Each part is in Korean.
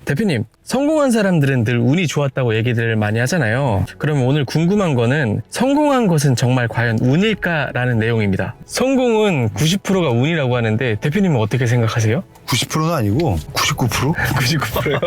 대표님, 성공한 사람들은 늘 운이 좋았다고 얘기들을 많이 하잖아요. 그러면 오늘 궁금한 거는 성공한 것은 정말 과연 운일까라는 내용입니다. 성공은 90%가 운이라고 하는데 대표님은 어떻게 생각하세요? 90%는 아니고 99%? 99%요?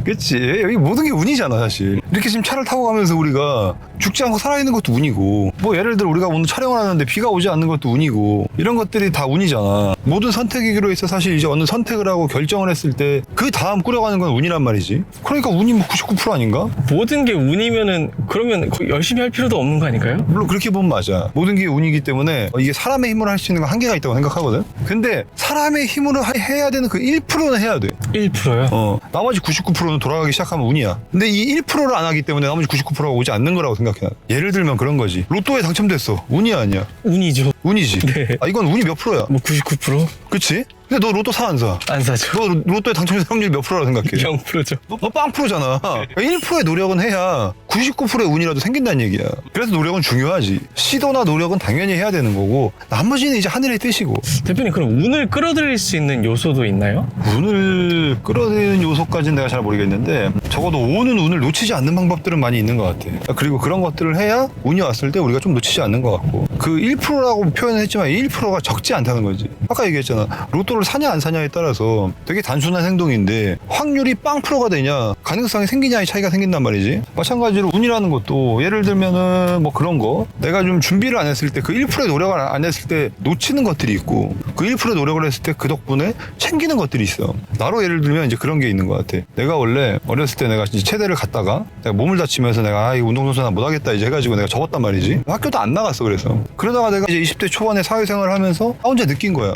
그치. 여기 모든 게 운이잖아 사실. 이렇게 지금 차를 타고 가면서 우리가 죽지 않고 살아있는 것도 운이고, 뭐 예를 들어 우리가 오늘 촬영을 하는데 비가 오지 않는 것도 운이고, 이런 것들이 다 운이잖아. 모든 선택이기로 해서 사실 이제 어느 선택을 하고 결정을 했을 때 그 다음 꾸려가는 건 운이란 말이지. 그러니까 운이 뭐 99% 아닌가? 모든 게 운이면은 그러면 열심히 할 필요도 없는 거 아닐까요? 물론 그렇게 보면 맞아. 모든 게 운이기 때문에 이게 사람의 힘으로 할 수 있는 건 한계가 있다고 생각하거든. 근데 사람의 힘으로 해야 되는 그 1%는 해야 돼. 1%요? 나머지 99%는 돌아가기 시작하면 운이야. 근데 이 1%를 안 하기 때문에 나머지 99%가 오지 않는 거라고 생각해. 예를 들면 그런 거지. 로또에 당첨됐어. 운이야 아니야? 운이죠. 운이지. 네. 이건 운이 몇 프로야? 뭐 99%? 그치? 근데 너 로또 사 안 사? 안 사죠. 너 로또에 당첨될 확률이 몇 프로라고 생각해? 0%죠. 너 빵 프로잖아. 1%의 노력은 해야 99%의 운이라도 생긴다는 얘기야. 그래서 노력은 중요하지. 시도나 노력은 당연히 해야 되는 거고, 나머지는 이제 하늘의 뜻이고. 대표님, 그럼 운을 끌어들일 수 있는 요소도 있나요? 운을 끌어들이는 요소까지는 내가 잘 모르겠는데, 적어도 오는 운을 놓치지 않는 방법들은 많이 있는 것 같아. 그리고 그런 것들을 해야 운이 왔을 때 우리가 좀 놓치지 않는 것 같고, 그 1%라고 표현을 했지만 1%가 적지 않다는 거지. 아까 얘기했잖아. 로또를 사냐 안 사냐에 따라서 되게 단순한 행동인데 확률이 빵 프로가 되냐, 가능성이 생기냐의 차이가 생긴단 말이지. 마찬가지로 운이라는 것도 예를 들면은 뭐 그런 거, 내가 좀 준비를 안 했을 때 그 1%의 노력을 안 했을 때 놓치는 것들이 있고, 그 1%의 노력을 했을 때 그 덕분에 챙기는 것들이 있어. 나로 예를 들면 이제 그런 게 있는 것 같아. 내가 원래 어렸을 때 내가 이제 체대를 갔다가 내가 몸을 다치면서 내가 이 운동선수 나 못하겠다 이제 해가지고 내가 접었단 말이지. 학교도 안 나갔어. 그래서 그러다가 내가 이제 20대 초반에 사회생활을 하면서 혼자 느낀 거야.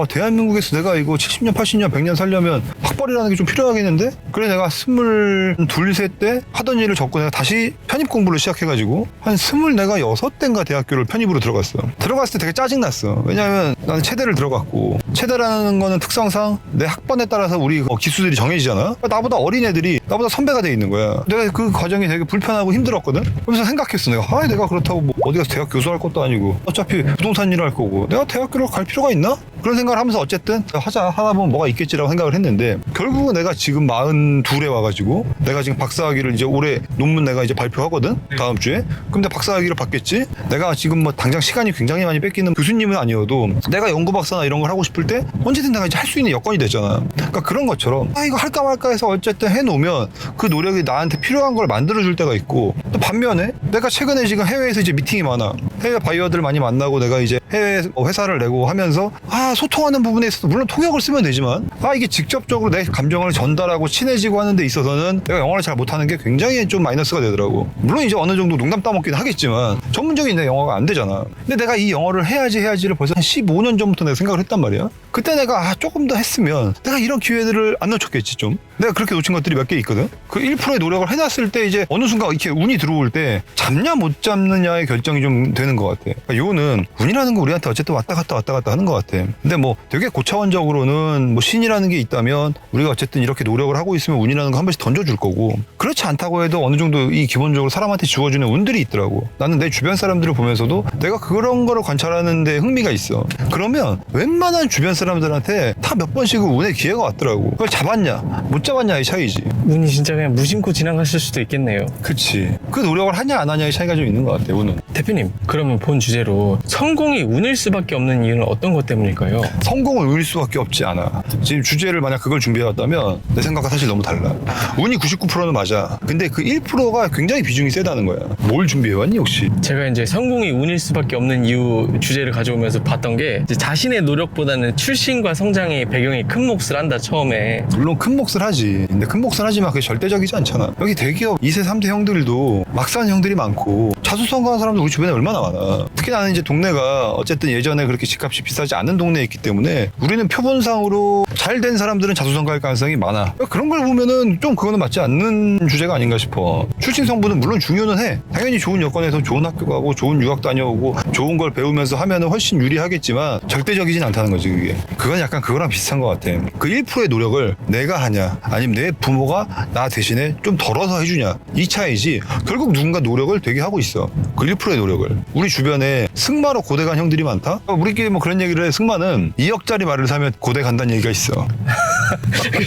대한민국에서 내가 이거 70년 80년 100년 살려면 학벌이라는 게 좀 필요하겠는데? 그래 내가 22, 3 때 하던 일을 접고 내가 다시 편입 공부를 시작해가지고 한 26대인가 대학교를 편입으로 들어갔어. 들어갔을 때 되게 짜증났어. 왜냐면 나는 체대를 들어갔고, 체대라는 거는 특성상 내 학번에 따라서 우리 기수들이 정해지잖아. 나보다 어린 애들이 나보다 선배가 돼 있는 거야. 내가 그 과정이 되게 불편하고 힘들었거든. 그러면서 생각했어. 내가 그렇다고 뭐 어디 가서 대학 교수할 것도 아니고 어차피 부동산 일을 할 거고 내가 대학교를 갈 필요가 있나? 그런 생각을 하면서 어쨌든 하다 보면 뭐가 있겠지라고 생각을 했는데, 결국은 내가 지금 42에 와가지고 내가 지금 박사학위를 이제 올해 논문 내가 이제 발표하거든. 다음 주에. 그럼 내가 박사학위를 받겠지. 내가 지금 뭐 당장 시간이 굉장히 많이 뺏기는 교수님은 아니어도 내가 연구 박사나 이런 걸 하고 싶을 때 언제든 내가 이제 할 수 있는 여건이 되잖아. 그러니까 그런 것처럼 이거 할까 말까 해서 어쨌든 해놓으면 그 노력이 나한테 필요한 걸 만들어줄 때가 있고, 또 반면에 내가 최근에 지금 해외에서 이제 미팅이 많아. 해외 바이어들 많이 만나고 내가 이제 해외 회사를 내고 하면서 소통하는 부분에 있어서 물론 통역을 쓰면 되지만 이게 직접적으로 내 감정을 전달하고 친해지고 하는 데 있어서는 내가 영어를 잘 못하는 게 굉장히 좀 마이너스가 되더라고. 물론 이제 어느 정도 농담 따먹긴 하겠지만 전문적인 내 영어가 안 되잖아. 근데 내가 이 영어를 해야지를 벌써 한 15년 전부터 내가 생각을 했단 말이야. 그때 내가 조금 더 했으면 내가 이런 기회들을 안 놓쳤겠지. 좀 내가 그렇게 놓친 것들이 몇 개 있거든. 그 1%의 노력을 해놨을 때 이제 어느 순간 이렇게 운이 들어올 때 잡냐 못 잡느냐의 결정이 좀 되는 것 같아. 그러니까 요는 운이라는 거 우리한테 어쨌든 왔다 갔다 하는 것 같아. 근데 뭐 되게 고차원적으로는 뭐 신이라는 게 있다면 우리가 어쨌든 이렇게 노력을 하고 있으면 운이라는 거 한 번씩 던져줄 거고, 그렇지 않다고 해도 어느 정도 이 기본적으로 사람한테 주어주는 운들이 있더라고. 나는 내 주변 사람들을 보면서도 내가 그런 거를 관찰하는 데 흥미가 있어. 그러면 웬만한 주변 사람들한테 다 몇 번씩은 운의 기회가 왔더라고. 그걸 잡았냐 못 잡았냐의 차이지. 운이 진짜 그냥 무심코 지나갔을 수도 있겠네요. 그치. 그 노력을 하냐 안 하냐의 차이가 좀 있는 것 같아. 운은. 대표님, 그러면 본 주제로 성공이 운일 수밖에 없는 이유는 어떤 것 때문일까요? 성공은 운일 수밖에 없지 않아. 지금 주제를 만약 그걸 준비해왔다면 내 생각과 사실 너무 달라. 운이 99%는 맞아. 근데 그 1%가 굉장히 비중이 세다는 거야. 뭘 준비해왔니 혹시? 제가 이제 성공이 운일 수밖에 없는 이유 주제를 가져오면서 봤던 게, 이제 자신의 노력보다는 출신과 성장의 배경이 큰 몫을 한다, 처음에. 물론 큰 몫을 하지. 근데 큰 몫을 하지만 그게 절대적이지 않잖아. 여기 대기업 2세 3대 형들도 막 사는 형들이 많고 자수성가한 사람들 우리 주변에 얼마나 많아. 특히 나는 이제 동네가 어쨌든 예전에 그렇게 집값이 비싸지 않은 동네에 있기 때문에 우리는 표본상으로 잘 된 사람들은 자수성가할 가능성이 많아. 그런 걸 보면은 좀 그거는 맞지 않는 주제가 아닌가 싶어. 출신 성분은 물론 중요는 해. 당연히 좋은 여건에서 좋은 학교 가고 좋은 유학 다녀오고 좋은 걸 배우면서 하면은 훨씬 유리하겠지만 절대적이진 않다는 거지. 그건 약간 그거랑 비슷한 것 같아. 그 1%의 노력을 내가 하냐 아니면 내 부모가 나 대신에 좀 덜어서 해주냐, 이 차이지. 결국 누군가 노력을 되게 하고 있어. 그 1%의 노력을. 우리 주변에 승마로 고대 간 형들이 많다? 우리끼리 뭐 그런 얘기를 해. 승마는 2억짜리 말을 사면 고대 간다는 얘기가 있어.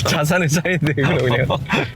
자산을 쌓인데 그냥.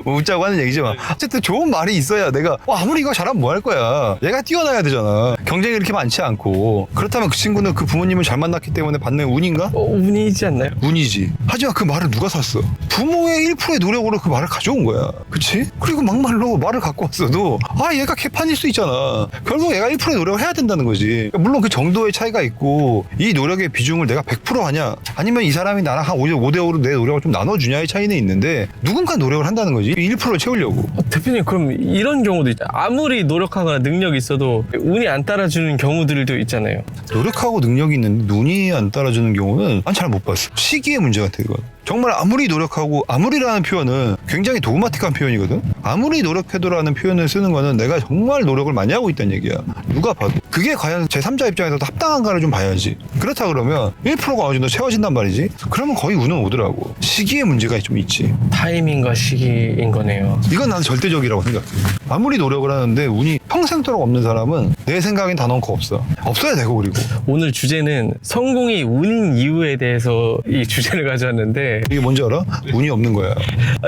뭐 웃자고 하는 얘기지만 어쨌든 좋은 말이 있어야 내가 아무리 이거 잘하면 뭐 할 거야. 얘가 뛰어나야 되잖아. 경쟁이 이렇게 많지 않고. 그렇다면 그 친구는 그 부모님을 잘 만났기 때문에 받는 운인가? 운이지 않나요? 운이지. 하지만 그 말을 누가 샀어? 부모의 1%의 노력으로 그 말을 가져온 거야. 그치? 그리고 막말로 말을 갖고 왔어도 얘가 개판일 수 있잖아. 결국 얘가 1%의 노력을 해야 된다는 거지. 물론 그 정도의 차이가 있고 이 노력의 비중을 내가 100% 하냐 아니면 이 사람이 나랑 한 5대5로 내 노력을 좀 나눠주냐의 차이는 있는데 누군가 노력을 한다는 거지. 1%를 채우려고. 대표님 그럼 이런 경우도 있죠. 아무리 노력하거나 능력이 있어도 운이 안 따라주는 경우들도 있잖아요. 노력하고 능력이 있는데 눈이 안 따라주는 경우는 난 잘 못 봤어. 시기의 문제 같아 이건. 정말 아무리 노력하고 아무리라는 표현은 굉장히 도그마틱한 표현이거든. 아무리 노력해도라는 표현을 쓰는 거는 내가 정말 노력을 많이 하고 있다는 얘기야. 누가 봐도. 그게 과연 제3자 입장에서도 합당한가를 좀 봐야지. 그렇다 그러면 1%가 어느 정도 채워진단 말이지. 그러면 거의 운은 오더라고. 시기의 문제가 좀 있지. 타이밍과 시기인 거네요. 이건 나는 절대적이라고 생각해. 아무리 노력을 하는데 운이 평생도록 없는 사람은 내 생각엔 단언코 없어. 없어야 되고. 그리고 오늘 주제는 성공이 운인 이유에 대해서 이 주제를 가져왔는데 이게 뭔지 알아? 운이 없는 거야.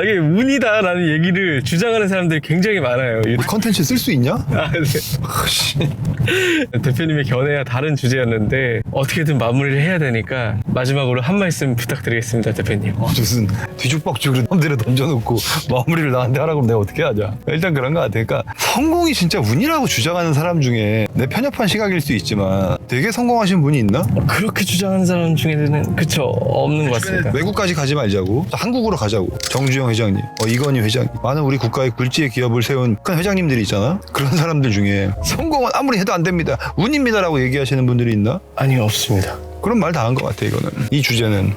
이게 운이다라는 얘기를 주장하는 사람들이 굉장히 많아요. 우리 컨텐츠 쓸 수 있냐? 네. 대표님의 견해와 다른 주제였는데 어떻게든 마무리를 해야 되니까 마지막으로 한 말씀 부탁드리겠습니다, 대표님. 무슨 뒤죽박죽으로 놈들을 던져놓고 마무리를 나한테 하라고 그러면 내가 어떻게 하자. 일단 그런 거 같아. 그러니까 성공이 진짜 운이라고 주장하는 사람 중에 내 편협한 시각일 수 있지만 되게 성공하신 분이 있나? 그렇게 주장하는 사람 중에는 그쵸 없는 것 같습니다. 외국까지 가지 말자고 한국으로 가자고. 정주영 회장님, 이건희 회장님, 많은 우리 국가의 굴지의 기업을 세운 큰 회장님들이 있잖아. 그런 사람들 중에 성공은 아무리 해도 안 됩니다, 운입니다라고 얘기하시는 분들이 있나? 아니요, 없습니다. 그런 말 다 한 것 같아. 이거는 이 주제는